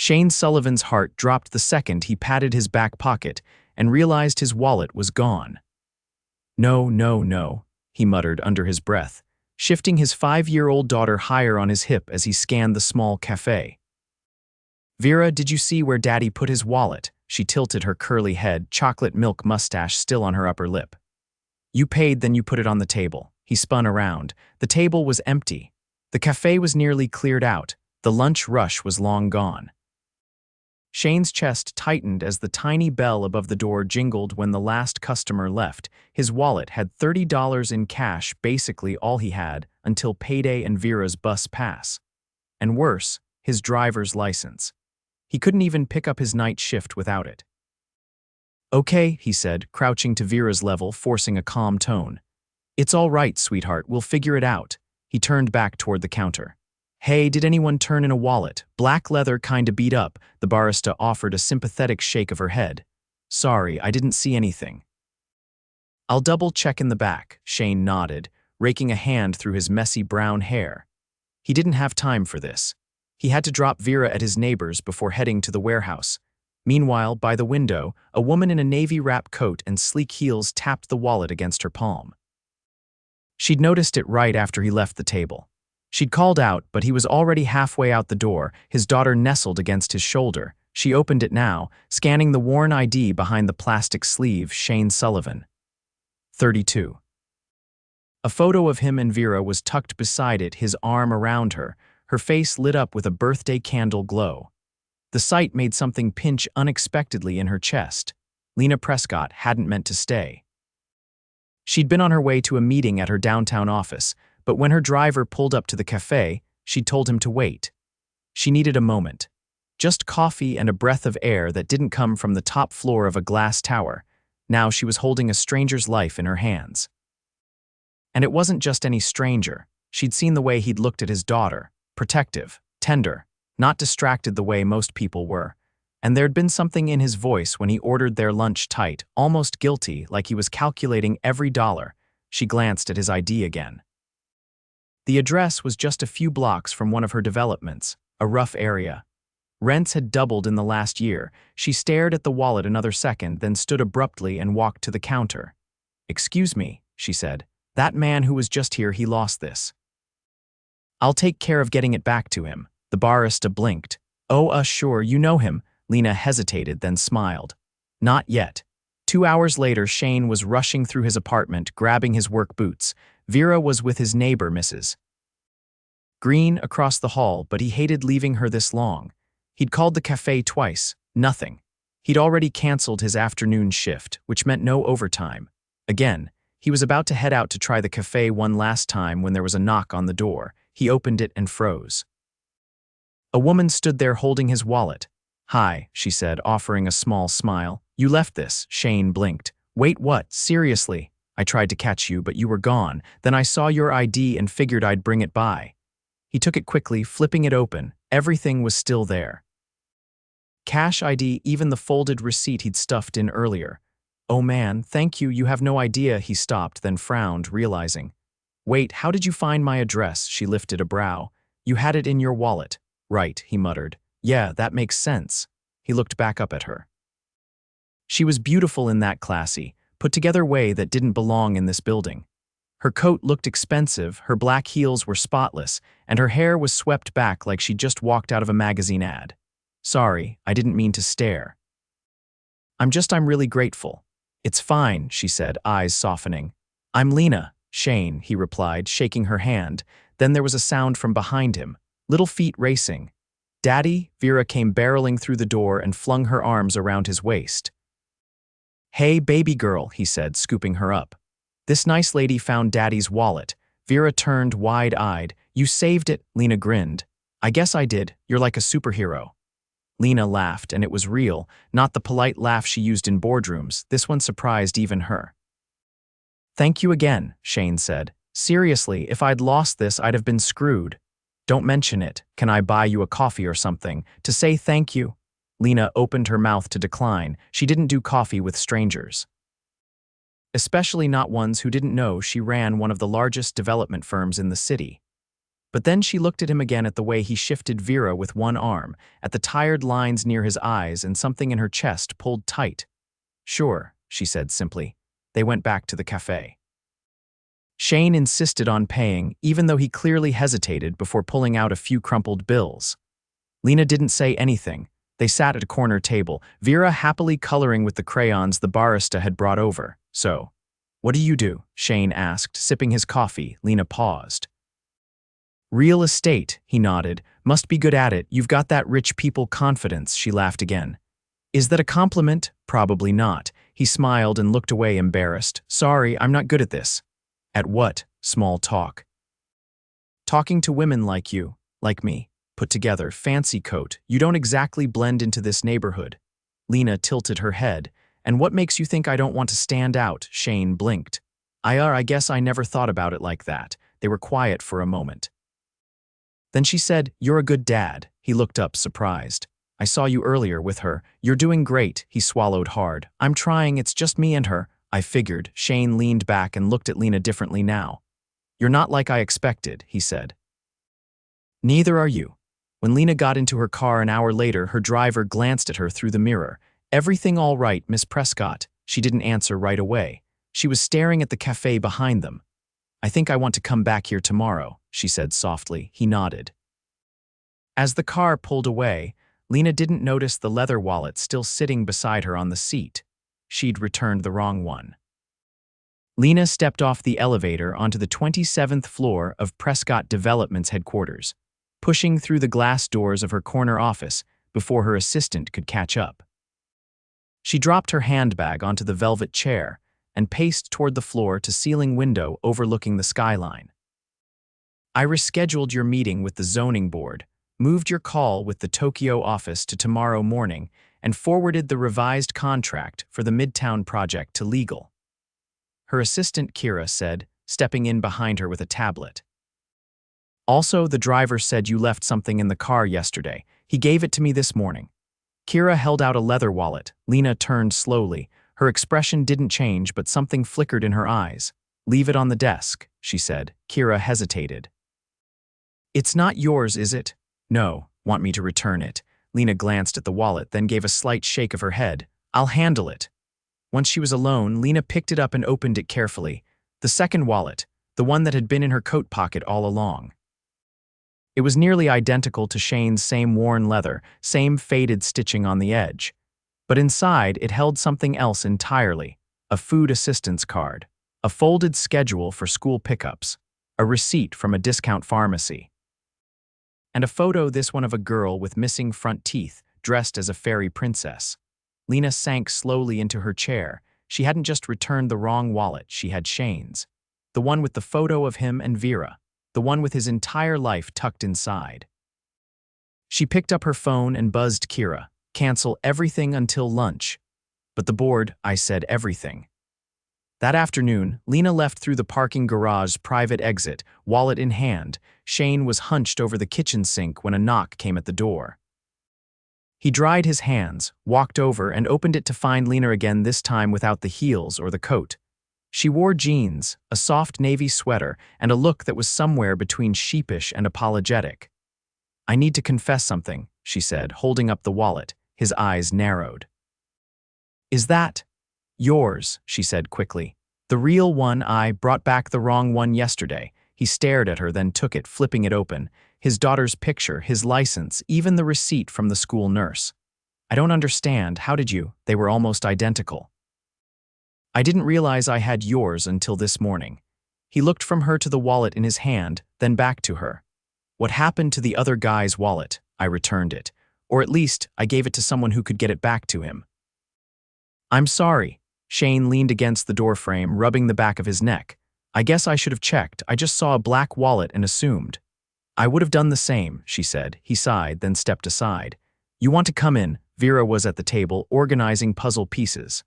Shane Sullivan's heart dropped the second he patted his back pocket and realized his wallet was gone. "No, no, no," he muttered under his breath, shifting his 5-year-old daughter higher on his hip as he scanned the small cafe. "Vera, did you see where Daddy put his wallet?" She tilted her curly head, chocolate milk mustache still on her upper lip. "You paid, then you put it on the table." He spun around. The table was empty. The cafe was nearly cleared out. The lunch rush was long gone. Shane's chest tightened as the tiny bell above the door jingled when the last customer left. His wallet had $30 in cash, basically all he had, until payday and Vera's bus pass. And worse, his driver's license. He couldn't even pick up his night shift without it. "Okay," he said, crouching to Vera's level, forcing a calm tone. "It's all right, sweetheart, we'll figure it out." He turned back toward the counter. "Hey, did anyone turn in a wallet? Black leather, kinda beat up." The barista offered a sympathetic shake of her head. "Sorry, I didn't see anything." "I'll double-check in the back," Shane nodded, raking a hand through his messy brown hair. He didn't have time for this. He had to drop Vera at his neighbor's before heading to the warehouse. Meanwhile, by the window, a woman in a navy wrap coat and sleek heels tapped the wallet against her palm. She'd noticed it right after he left the table. She'd called out, but he was already halfway out the door, his daughter nestled against his shoulder. She opened it now, scanning the worn ID behind the plastic sleeve. Shane Sullivan. 32. A photo of him and Vera was tucked beside it, his arm around her, her face lit up with a birthday candle glow. The sight made something pinch unexpectedly in her chest. Lena Prescott hadn't meant to stay. She'd been on her way to a meeting at her downtown office, but when her driver pulled up to the cafe, she'd told him to wait. She needed a moment. Just coffee and a breath of air that didn't come from the top floor of a glass tower. Now she was holding a stranger's life in her hands. And it wasn't just any stranger. She'd seen the way he'd looked at his daughter. Protective, tender, not distracted the way most people were. And there'd been something in his voice when he ordered their lunch tight, almost guilty, like he was calculating every dollar. She glanced at his ID again. The address was just a few blocks from one of her developments, a rough area. Rents had doubled in the last year. She stared at the wallet another second, then stood abruptly and walked to the counter. "Excuse me," she said. "That man who was just here, he lost this." "I'll take care of getting it back to him." The barista blinked. "Oh, sure, you know him." Lena hesitated, then smiled. "Not yet." 2 hours later, Shane was rushing through his apartment, grabbing his work boots. Vera was with his neighbor, Mrs. Green, across the hall, but he hated leaving her this long. He'd called the cafe twice. Nothing. He'd already canceled his afternoon shift, which meant no overtime. Again, he was about to head out to try the cafe one last time when there was a knock on the door. He opened it and froze. A woman stood there holding his wallet. "Hi," she said, offering a small smile. "You left this." Shane blinked. "Wait, what? Seriously? I tried to catch you, but you were gone. Then I saw your ID and figured I'd bring it by." He took it quickly, flipping it open. Everything was still there. Cash ID, even the folded receipt he'd stuffed in earlier. "Oh man, thank you, you have no idea." He stopped, then frowned, realizing. "Wait, how did you find my address?" She lifted a brow. "You had it in your wallet." "Right," he muttered. "Yeah, that makes sense." He looked back up at her. She was beautiful in that classy, put-together way that didn't belong in this building. Her coat looked expensive, her black heels were spotless, and her hair was swept back like she'd just walked out of a magazine ad. "Sorry, I didn't mean to stare." I'm really grateful." "It's fine," she said, eyes softening. "I'm Lena." "Shane," he replied, shaking her hand. Then there was a sound from behind him, little feet racing. "Daddy?" Vera came barreling through the door and flung her arms around his waist. "Hey, baby girl," he said, scooping her up. "This nice lady found Daddy's wallet." Vera turned wide-eyed. "You saved it?" Lena grinned. "I guess I did. You're like a superhero." Lena laughed, and it was real, not the polite laugh she used in boardrooms. This one surprised even her. "Thank you again," Shane said. "Seriously, if I'd lost this, I'd have been screwed." "Don't mention it. Can I buy you a coffee or something? To say thank you?" Lena opened her mouth to decline. She didn't do coffee with strangers. Especially not ones who didn't know she ran one of the largest development firms in the city. But then she looked at him again, at the way he shifted Vera with one arm, at the tired lines near his eyes, and something in her chest pulled tight. "Sure," she said simply. They went back to the cafe. Shane insisted on paying, even though he clearly hesitated before pulling out a few crumpled bills. Lena didn't say anything. They sat at a corner table, Vera happily coloring with the crayons the barista had brought over. "So, what do you do?" Shane asked, sipping his coffee. Lena paused. "Real estate," he nodded. "Must be good at it. You've got that rich people confidence." She laughed again. "Is that a compliment?" "Probably not." He smiled and looked away, embarrassed. "Sorry, I'm not good at this." "At what?" "Small talk." "Talking to women like you, like me. Put together, fancy coat. You don't exactly blend into this neighborhood." Lena tilted her head. "And what makes you think I don't want to stand out?" Shane blinked. I guess I never thought about it like that." They were quiet for a moment. Then she said, "You're a good dad." He looked up, surprised. "I saw you earlier with her. You're doing great." He swallowed hard. "I'm trying, it's just me and her." "I figured." Shane leaned back and looked at Lena differently now. "You're not like I expected," he said. "Neither are you." When Lena got into her car an hour later, her driver glanced at her through the mirror. "Everything all right, Miss Prescott?" She didn't answer right away. She was staring at the cafe behind them. "I think I want to come back here tomorrow," she said softly. He nodded. As the car pulled away, Lena didn't notice the leather wallet still sitting beside her on the seat. She'd returned the wrong one. Lena stepped off the elevator onto the 27th floor of Prescott Development's headquarters, pushing through the glass doors of her corner office before her assistant could catch up. She dropped her handbag onto the velvet chair and paced toward the floor-to-ceiling window overlooking the skyline. "I rescheduled your meeting with the zoning board, moved your call with the Tokyo office to tomorrow morning, and forwarded the revised contract for the Midtown project to legal," her assistant Kira said, stepping in behind her with a tablet. "Also, the driver said you left something in the car yesterday. He gave it to me this morning." Kira held out a leather wallet. Lena turned slowly. Her expression didn't change, but something flickered in her eyes. "Leave it on the desk," she said. Kira hesitated. "It's not yours, is it?" "No." "Want me to return it?" Lena glanced at the wallet, then gave a slight shake of her head. "I'll handle it." Once she was alone, Lena picked it up and opened it carefully. The second wallet, the one that had been in her coat pocket all along. It was nearly identical to Shane's, same worn leather, same faded stitching on the edge. But inside, it held something else entirely: a food assistance card, a folded schedule for school pickups, a receipt from a discount pharmacy, and a photo, this one of a girl with missing front teeth, dressed as a fairy princess. Lena sank slowly into her chair. She hadn't just returned the wrong wallet, she had Shane's. The one with the photo of him and Vera. The one with his entire life tucked inside. She picked up her phone and buzzed Kira. "Cancel everything until lunch." "But the board," I said. "Everything." That afternoon, Lena left through the parking garage's private exit, wallet in hand. Shane was hunched over the kitchen sink when a knock came at the door. He dried his hands, walked over, and opened it to find Lena again, this time without the heels or the coat. She wore jeans, a soft navy sweater, and a look that was somewhere between sheepish and apologetic. "I need to confess something," she said, holding up the wallet. His eyes narrowed. "Is that yours?" she said quickly. "The real one? I brought back the wrong one yesterday." He stared at her, then took it, flipping it open. His daughter's picture, his license, even the receipt from the school nurse. "I don't understand. How did you?" They were almost identical. "I didn't realize I had yours until this morning." He looked from her to the wallet in his hand, then back to her. "What happened to the other guy's wallet?" "I returned it. Or at least, I gave it to someone who could get it back to him." "I'm sorry." Shane leaned against the doorframe, rubbing the back of his neck. "I guess I should have checked. I just saw a black wallet and assumed." "I would have done the same," she said. He sighed, then stepped aside. "You want to come in?" Vera was at the table, organizing puzzle pieces.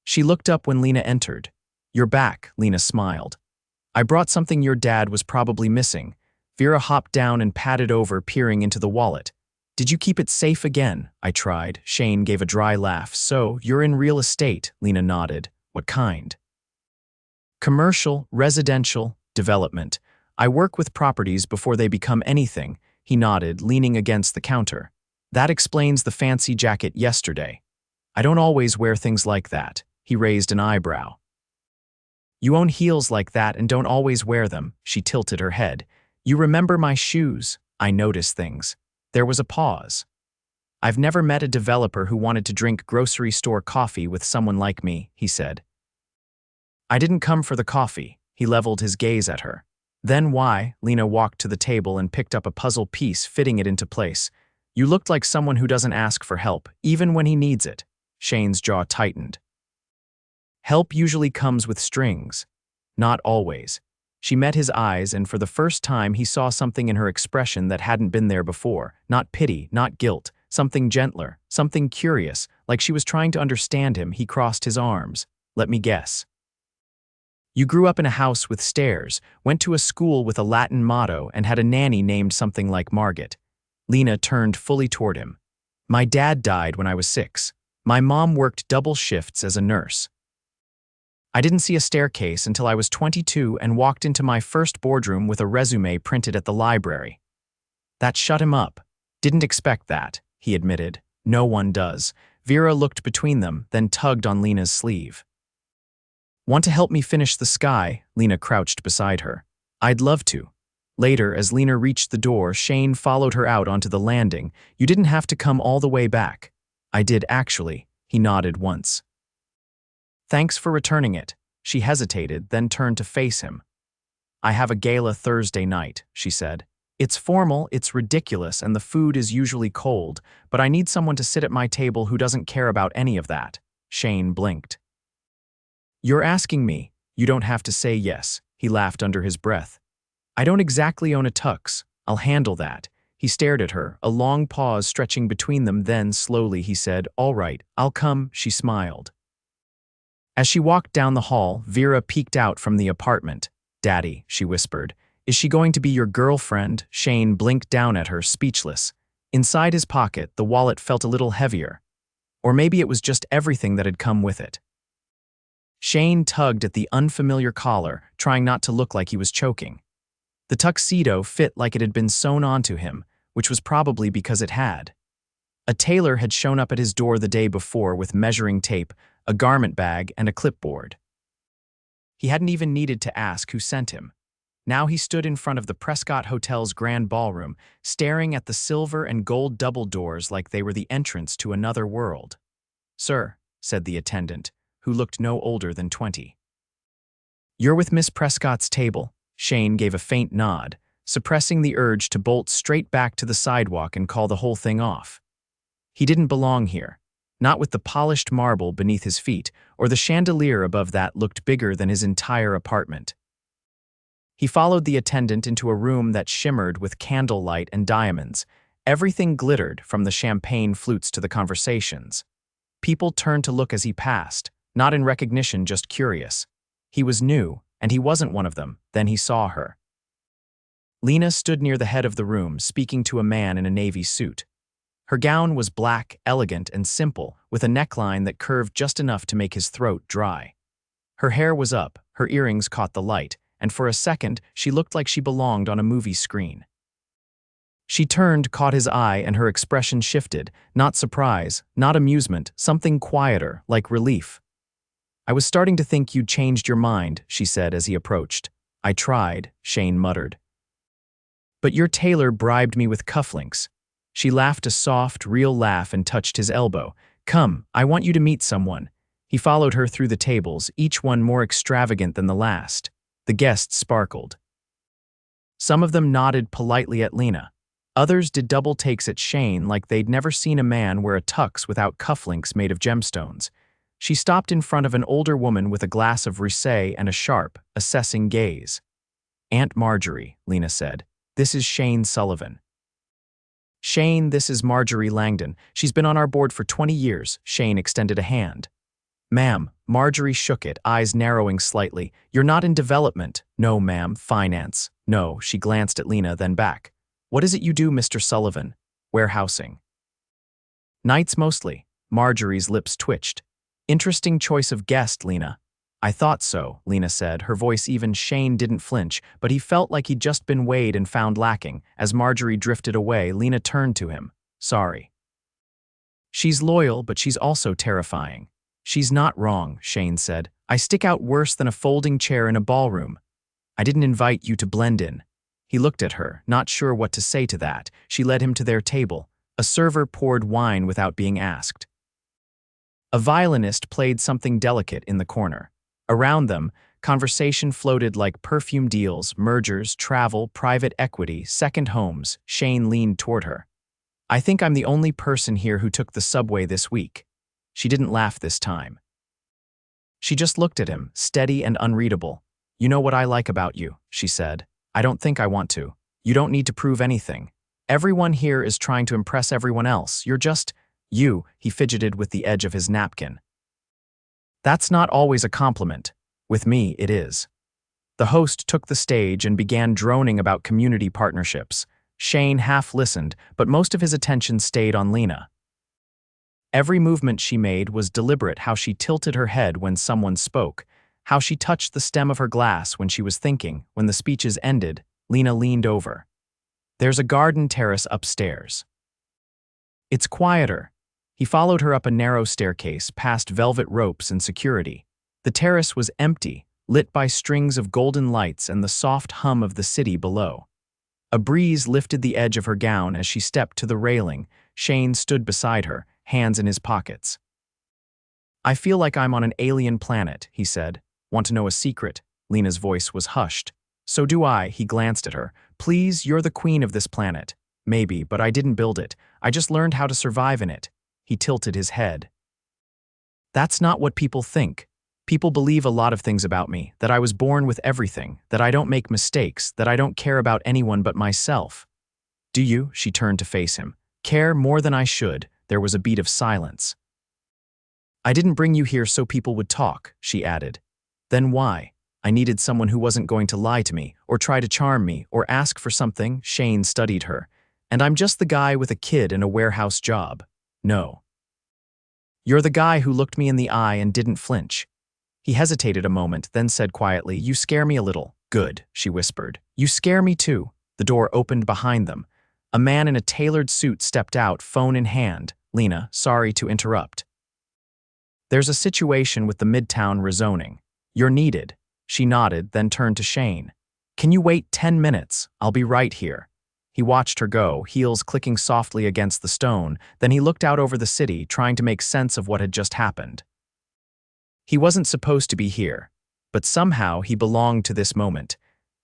She looked up when Lena entered. "You're back," Lena smiled. "I brought something your dad was probably missing." Vera hopped down and patted over, peering into the wallet. "Did you keep it safe again?" "I tried." Shane gave a dry laugh. "So, you're in real estate?" Lena nodded. "What kind?" "Commercial, residential, development. I work with properties before they become anything, he nodded, leaning against the counter. That explains the fancy jacket yesterday. I don't always wear things like that. He raised an eyebrow. You own heels like that and don't always wear them, she tilted her head. You remember my shoes. I notice things. There was a pause. I've never met a developer who wanted to drink grocery store coffee with someone like me, he said. I didn't come for the coffee. He leveled his gaze at her. Then why? Lena walked to the table and picked up a puzzle piece, fitting it into place. You looked like someone who doesn't ask for help, even when he needs it. Shane's jaw tightened. Help usually comes with strings. Not always. She met his eyes, and for the first time he saw something in her expression that hadn't been there before. Not pity, not guilt. Something gentler, something curious, like she was trying to understand him. He crossed his arms. Let me guess. You grew up in a house with stairs, went to a school with a Latin motto, and had a nanny named something like Margaret. Lena turned fully toward him. My dad died when I was 6. My mom worked double shifts as a nurse. I didn't see a staircase until I was 22 and walked into my first boardroom with a resume printed at the library. That shut him up. Didn't expect that, he admitted. No one does. Vera looked between them, then tugged on Lena's sleeve. Want to help me finish the sky? Lena crouched beside her. I'd love to. Later, as Lena reached the door, Shane followed her out onto the landing. You didn't have to come all the way back. I did actually, he nodded once. Thanks for returning it. She hesitated, then turned to face him. I have a gala Thursday night, she said. It's formal, it's ridiculous, and the food is usually cold, but I need someone to sit at my table who doesn't care about any of that. Shane blinked. You're asking me. You don't have to say yes, he laughed under his breath. I don't exactly own a tux. I'll handle that. He stared at her, a long pause stretching between them, then slowly he said, All right, I'll come, she smiled. As she walked down the hall, Vera peeked out from the apartment. Daddy, she whispered. Is she going to be your girlfriend? Shane blinked down at her, speechless. Inside his pocket, the wallet felt a little heavier. Or maybe it was just everything that had come with it. Shane tugged at the unfamiliar collar, trying not to look like he was choking. The tuxedo fit like it had been sewn onto him, which was probably because it had. A tailor had shown up at his door the day before with measuring tape, a garment bag, and a clipboard. He hadn't even needed to ask who sent him. Now he stood in front of the Prescott Hotel's grand ballroom, staring at the silver and gold double doors like they were the entrance to another world. Sir, said the attendant, who looked no older than 20. You're with Miss Prescott's table. Shane gave a faint nod, suppressing the urge to bolt straight back to the sidewalk and call the whole thing off. He didn't belong here. Not with the polished marble beneath his feet, or the chandelier above that looked bigger than his entire apartment. He followed the attendant into a room that shimmered with candlelight and diamonds. Everything glittered, from the champagne flutes to the conversations. People turned to look as he passed, not in recognition, just curious. He was new, and he wasn't one of them. Then he saw her. Lena stood near the head of the room, speaking to a man in a navy suit. Her gown was black, elegant, and simple, with a neckline that curved just enough to make his throat dry. Her hair was up, her earrings caught the light, and for a second she looked like she belonged on a movie screen. She turned, caught his eye, and her expression shifted, not surprise, not amusement, something quieter, like relief. I was starting to think you'd changed your mind, she said as he approached. I tried, Shane muttered. But your tailor bribed me with cufflinks. She laughed a soft, real laugh and touched his elbow. Come, I want you to meet someone. He followed her through the tables, each one more extravagant than the last. The guests sparkled. Some of them nodded politely at Lena. Others did double takes at Shane like they'd never seen a man wear a tux without cufflinks made of gemstones. She stopped in front of an older woman with a glass of rosé and a sharp, assessing gaze. Aunt Marjorie, Lena said. This is Shane Sullivan. Shane, this is Marjorie Langdon. She's been on our board for 20 years. Shane extended a hand. Ma'am, Marjorie shook it, eyes narrowing slightly. You're not in development. No, ma'am, finance. No, she glanced at Lena, then back. What is it you do, Mr. Sullivan? Warehousing. Nights mostly. Marjorie's lips twitched. Interesting choice of guest, Lena. I thought so, Lena said, her voice even Shane didn't flinch, but he felt like he'd just been weighed and found lacking. As Marjorie drifted away, Lena turned to him. Sorry. She's loyal, but she's also terrifying. She's not wrong, Shane said. I stick out worse than a folding chair in a ballroom. I didn't invite you to blend in. He looked at her, not sure what to say to that. She led him to their table. A server poured wine without being asked. A violinist played something delicate in the corner. Around them, conversation floated like perfume deals, mergers, travel, private equity, second homes. Shane leaned toward her. I think I'm the only person here who took the subway this week. She didn't laugh this time. She just looked at him, steady and unreadable. You know what I like about you, she said. I don't think I want to. You don't need to prove anything. Everyone here is trying to impress everyone else. You're just you, he fidgeted with the edge of his napkin. That's not always a compliment. With me, it is. The host took the stage and began droning about community partnerships. Shane half listened, but most of his attention stayed on Lena. Every movement she made was deliberate, how she tilted her head when someone spoke, how she touched the stem of her glass when she was thinking. When the speeches ended, Lena leaned over. There's a garden terrace upstairs. It's quieter. He followed her up a narrow staircase, past velvet ropes and security. The terrace was empty, lit by strings of golden lights and the soft hum of the city below. A breeze lifted the edge of her gown as she stepped to the railing. Shane stood beside her, hands in his pockets. I feel like I'm on an alien planet, he said. Want to know a secret? Lena's voice was hushed. So do I, he glanced at her. Please, you're the queen of this planet. Maybe, but I didn't build it. I just learned how to survive in it. He tilted his head. That's not what people think. People believe a lot of things about me, that I was born with everything, that I don't make mistakes, that I don't care about anyone but myself. Do you? She turned to face him. Care more than I should. There was a beat of silence. I didn't bring you here so people would talk, she added. Then why? I needed someone who wasn't going to lie to me, or try to charm me, or ask for something. Shane studied her. And I'm just the guy with a kid and a warehouse job. No. You're the guy who looked me in the eye and didn't flinch. He hesitated a moment, then said quietly, You scare me a little. Good, she whispered. You scare me too. The door opened behind them. A man in a tailored suit stepped out, phone in hand. Lena, sorry to interrupt. There's a situation with the Midtown rezoning. You're needed. She nodded, then turned to Shane. Can you wait 10 minutes? I'll be right here. He watched her go, heels clicking softly against the stone. Then he looked out over the city, trying to make sense of what had just happened. He wasn't supposed to be here, but somehow he belonged to this moment.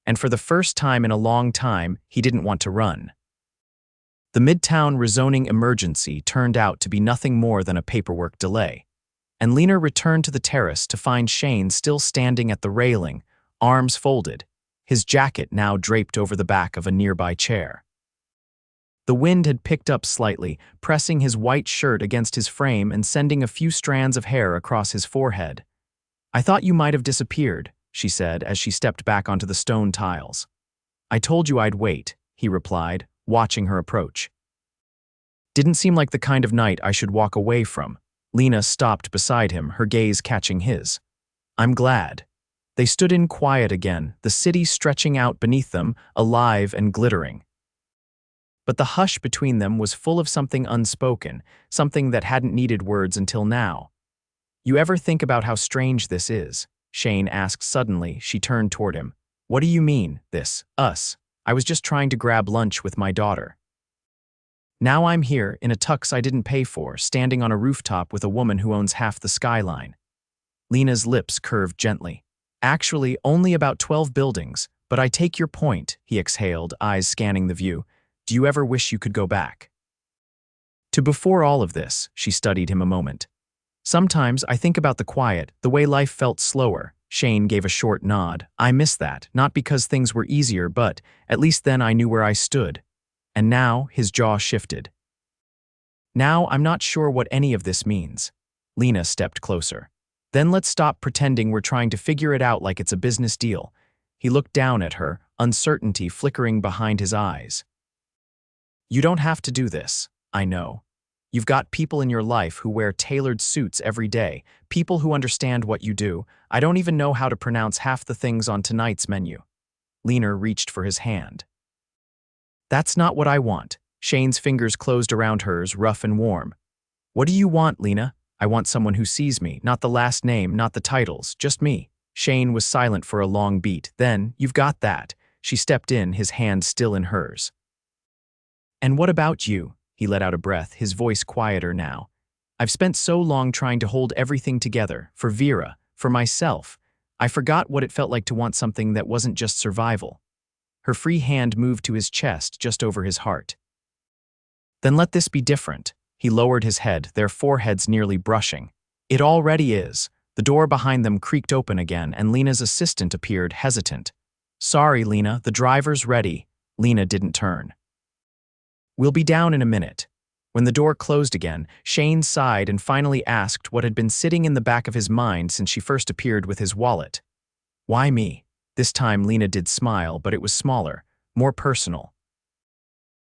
And for the first time in a long time, he didn't want to run. The Midtown rezoning emergency turned out to be nothing more than a paperwork delay. And Lena returned to the terrace to find Shane still standing at the railing, arms folded, his jacket now draped over the back of a nearby chair. The wind had picked up slightly, pressing his white shirt against his frame and sending a few strands of hair across his forehead. I thought you might have disappeared, she said as she stepped back onto the stone tiles. I told you I'd wait, he replied, watching her approach. Didn't seem like the kind of night I should walk away from. Lena stopped beside him, her gaze catching his. I'm glad. They stood in quiet again, the city stretching out beneath them, alive and glittering. But the hush between them was full of something unspoken, something that hadn't needed words until now. You ever think about how strange this is? Shane asked suddenly. She turned toward him. What do you mean, this, us? I was just trying to grab lunch with my daughter. Now I'm here, in a tux I didn't pay for, standing on a rooftop with a woman who owns half the skyline. Lena's lips curved gently. Actually, only about 12 buildings, but I take your point, he exhaled, eyes scanning the view. Do you ever wish you could go back? To before all of this, she studied him a moment. Sometimes I think about the quiet, the way life felt slower. Shane gave a short nod. I miss that, not because things were easier, but at least then I knew where I stood. And now, his jaw shifted. Now I'm not sure what any of this means. Lena stepped closer. Then let's stop pretending we're trying to figure it out like it's a business deal. He looked down at her, uncertainty flickering behind his eyes. You don't have to do this, I know. You've got people in your life who wear tailored suits every day, people who understand what you do. I don't even know how to pronounce half the things on tonight's menu. Lena reached for his hand. That's not what I want. Shane's fingers closed around hers, rough and warm. What do you want, Lena? I want someone who sees me, not the last name, not the titles, just me. Shane was silent for a long beat. Then, you've got that. She stepped in, his hand still in hers. And what about you? He let out a breath, his voice quieter now. I've spent so long trying to hold everything together, for Vera, for myself. I forgot what it felt like to want something that wasn't just survival. Her free hand moved to his chest, just over his heart. Then let this be different. He lowered his head, their foreheads nearly brushing. It already is. The door behind them creaked open again, and Lena's assistant appeared, hesitant. Sorry, Lena, the driver's ready. Lena didn't turn. We'll be down in a minute. When the door closed again, Shane sighed and finally asked what had been sitting in the back of his mind since she first appeared with his wallet. Why me? This time Lena did smile, but it was smaller, more personal.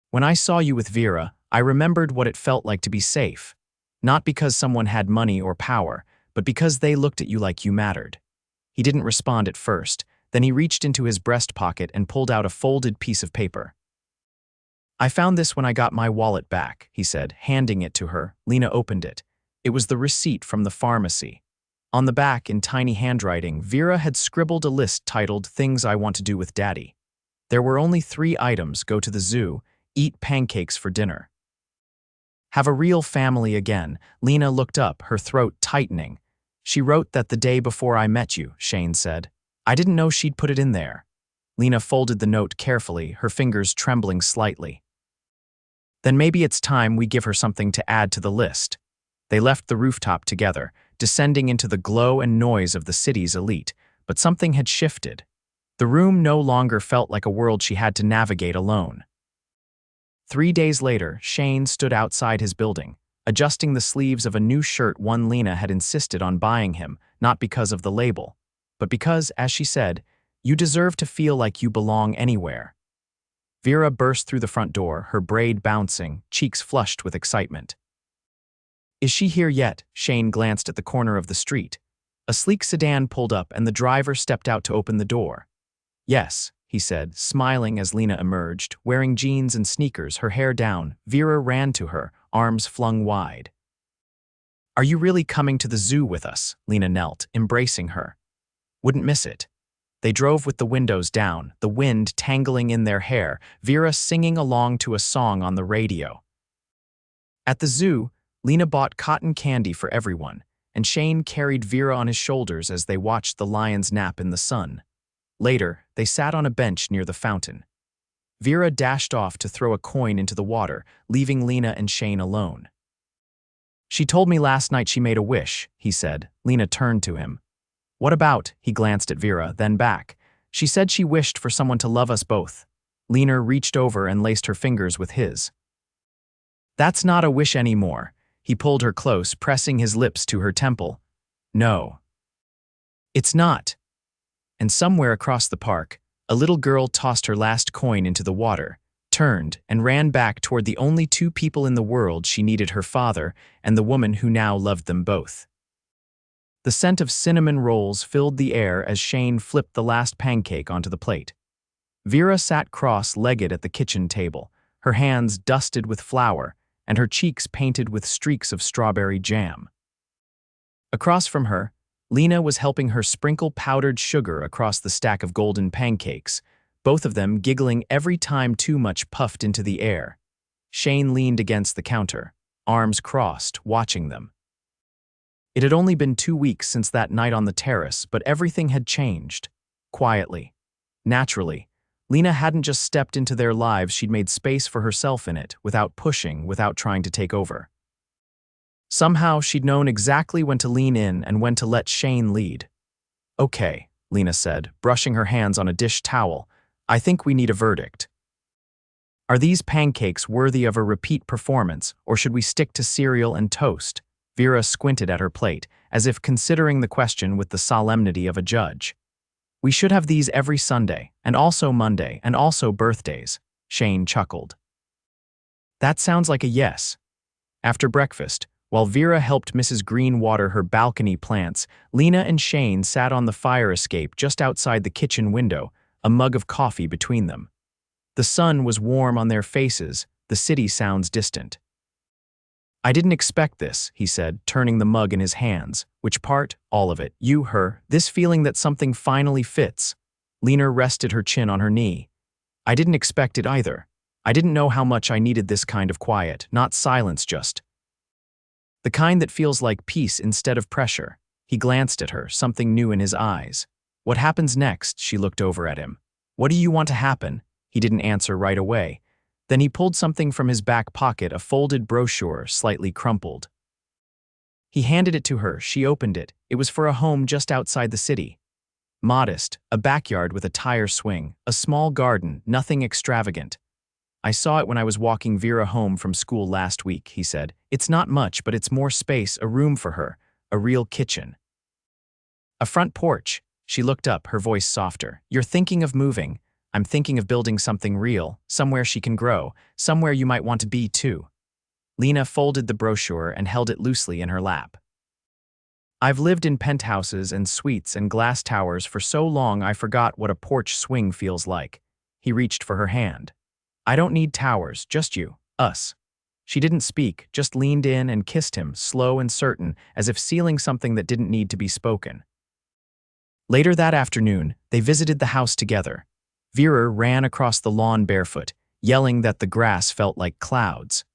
When I saw you with Vera, I remembered what it felt like to be safe. Not because someone had money or power, but because they looked at you like you mattered. He didn't respond at first, then he reached into his breast pocket and pulled out a folded piece of paper. I found this when I got my wallet back, he said, handing it to her. Lena opened it. It was the receipt from the pharmacy. On the back, in tiny handwriting, Vera had scribbled a list titled Things I Want to Do with Daddy. There were only 3 items: go to the zoo, eat pancakes for dinner. Have a real family again. Lena looked up, her throat tightening. She wrote that the day before I met you, Shane said. I didn't know she'd put it in there. Lena folded the note carefully, her fingers trembling slightly. Then maybe it's time we give her something to add to the list. They left the rooftop together, descending into the glow and noise of the city's elite, but something had shifted. The room no longer felt like a world she had to navigate alone. 3 days later, Shane stood outside his building, adjusting the sleeves of a new shirt one Lena had insisted on buying him, not because of the label, but because, as she said, you deserve to feel like you belong anywhere. Vera burst through the front door, her braid bouncing, cheeks flushed with excitement. Is she here yet? Shane glanced at the corner of the street. A sleek sedan pulled up and the driver stepped out to open the door. Yes, he said, smiling as Lena emerged, wearing jeans and sneakers, her hair down. Vera ran to her, arms flung wide. Are you really coming to the zoo with us? Lena knelt, embracing her. Wouldn't miss it. They drove with the windows down, the wind tangling in their hair, Vera singing along to a song on the radio. At the zoo, Lena bought cotton candy for everyone, and Shane carried Vera on his shoulders as they watched the lions nap in the sun. Later, they sat on a bench near the fountain. Vera dashed off to throw a coin into the water, leaving Lena and Shane alone. She told me last night she made a wish, he said. Lena turned to him. What about? He glanced at Vera, then back. She said she wished for someone to love us both. Lena reached over and laced her fingers with his. That's not a wish anymore. He pulled her close, pressing his lips to her temple. No. It's not. And somewhere across the park, a little girl tossed her last coin into the water, turned, and ran back toward the only 2 people in the world she needed, her father and the woman who now loved them both. The scent of cinnamon rolls filled the air as Shane flipped the last pancake onto the plate. Vera sat cross-legged at the kitchen table, her hands dusted with flour and her cheeks painted with streaks of strawberry jam. Across from her, Lena was helping her sprinkle powdered sugar across the stack of golden pancakes, both of them giggling every time too much puffed into the air. Shane leaned against the counter, arms crossed, watching them. It had only been 2 weeks since that night on the terrace, but everything had changed. Quietly. Naturally. Lena hadn't just stepped into their lives, she'd made space for herself in it, without pushing, without trying to take over. Somehow, she'd known exactly when to lean in and when to let Shane lead. Okay, Lena said, brushing her hands on a dish towel. I think we need a verdict. Are these pancakes worthy of a repeat performance, or should we stick to cereal and toast? Vera squinted at her plate, as if considering the question with the solemnity of a judge. We should have these every Sunday, and also Monday, and also birthdays, Shane chuckled. That sounds like a yes. After breakfast, while Vera helped Mrs. Green water her balcony plants, Lena and Shane sat on the fire escape just outside the kitchen window, a mug of coffee between them. The sun was warm on their faces, the city sounds distant. "I didn't expect this," he said, turning the mug in his hands. "Which part?" "All of it. You, her. This feeling that something finally fits." Lena rested her chin on her knee. "I didn't expect it either. I didn't know how much I needed this kind of quiet, not silence just. The kind that feels like peace instead of pressure." He glanced at her, something new in his eyes. "What happens next?" She looked over at him. "What do you want to happen?" He didn't answer right away. Then he pulled something from his back pocket, a folded brochure, slightly crumpled. He handed it to her. She opened it. It was for a home just outside the city. Modest, a backyard with a tire swing, a small garden, nothing extravagant. "I saw it when I was walking Vera home from school last week," he said. "It's not much, but it's more space, a room for her, a real kitchen. A front porch." She looked up, her voice softer. "You're thinking of moving. I'm thinking of building something real, somewhere she can grow, somewhere you might want to be too." Lena folded the brochure and held it loosely in her lap. "I've lived in penthouses and suites and glass towers for so long I forgot what a porch swing feels like." He reached for her hand. "I don't need towers, just you, us." She didn't speak, just leaned in and kissed him, slow and certain, as if sealing something that didn't need to be spoken. Later that afternoon, they visited the house together. Vera ran across the lawn barefoot, yelling that the grass felt like clouds.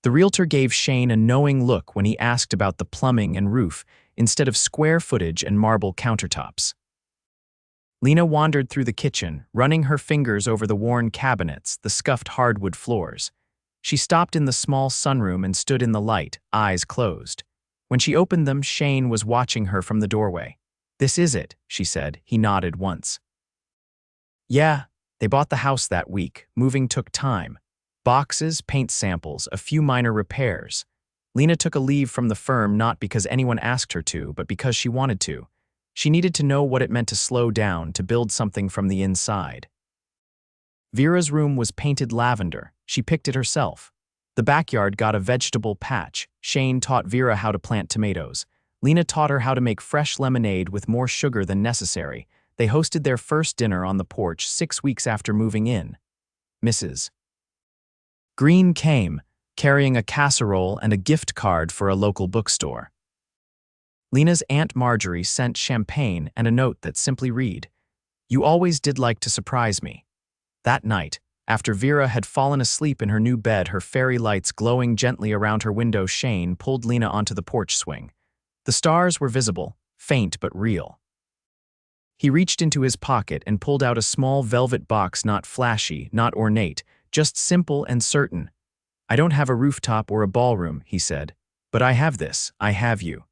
The realtor gave Shane a knowing look when he asked about the plumbing and roof, instead of square footage and marble countertops. Lena wandered through the kitchen, running her fingers over the worn cabinets, the scuffed hardwood floors. She stopped in the small sunroom and stood in the light, eyes closed. When she opened them, Shane was watching her from the doorway. "This is it," she said. He nodded once. "Yeah, they bought the house that week. Moving took time. Boxes, paint samples, a few minor repairs. Lena took a leave from the firm not because anyone asked her to, but because she wanted to. She needed to know what it meant to slow down, to build something from the inside." Vera's room was painted lavender. She picked it herself. The backyard got a vegetable patch. Shane taught Vera how to plant tomatoes. Lena taught her how to make fresh lemonade with more sugar than necessary. They hosted their first dinner on the porch 6 weeks after moving in. Mrs. Green came, carrying a casserole and a gift card for a local bookstore. Lena's Aunt Marjorie sent champagne and a note that simply read, "You always did like to surprise me." That night, after Vera had fallen asleep in her new bed, her fairy lights glowing gently around her window, Shane pulled Lena onto the porch swing. The stars were visible, faint but real. He reached into his pocket and pulled out a small velvet box, not flashy, not ornate, just simple and certain. "I don't have a rooftop or a ballroom," he said, "but I have this. I have you.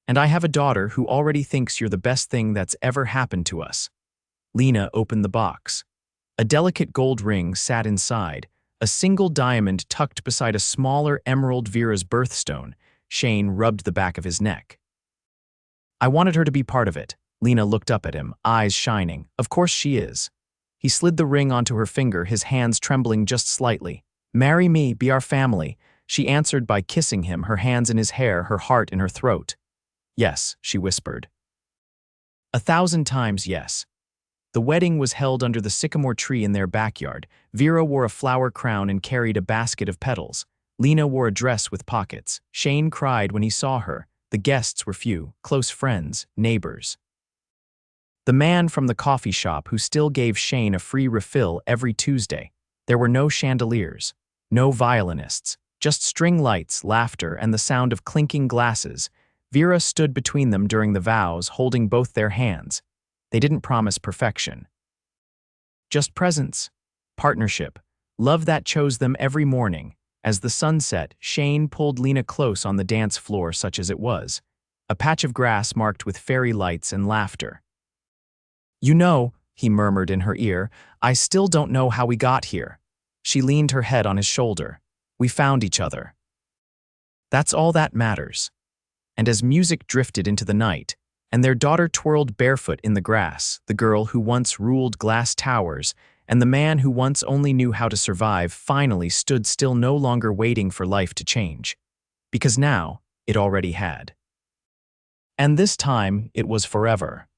And I have a daughter who already thinks you're the best thing that's ever happened to us." Lena opened the box. A delicate gold ring sat inside, a single diamond tucked beside a smaller emerald, Vera's birthstone. Shane rubbed the back of his neck. "I wanted her to be part of it." Lena looked up at him, eyes shining. "Of course she is." He slid the ring onto her finger, his hands trembling just slightly. "Marry me, be our family." She answered by kissing him, her hands in his hair, her heart in her throat. "Yes," she whispered. 1,000 times yes. The wedding was held under the sycamore tree in their backyard. Vera wore a flower crown and carried a basket of petals. Lena wore a dress with pockets. Shane cried when he saw her. The guests were few, close friends, neighbors. The man from the coffee shop who still gave Shane a free refill every Tuesday. There were no chandeliers, no violinists, just string lights, laughter, and the sound of clinking glasses. Vera stood between them during the vows, holding both their hands. They didn't promise perfection. Just presence, partnership, love that chose them every morning. As the sun set, Shane pulled Lena close on the dance floor, such as it was, a patch of grass marked with fairy lights and laughter. "You know," he murmured in her ear, "I still don't know how we got here." She leaned her head on his shoulder. "We found each other. That's all that matters." And as music drifted into the night, and their daughter twirled barefoot in the grass, the girl who once ruled glass towers and the man who once only knew how to survive finally stood still, no longer waiting for life to change. Because now, it already had. And this time, it was forever.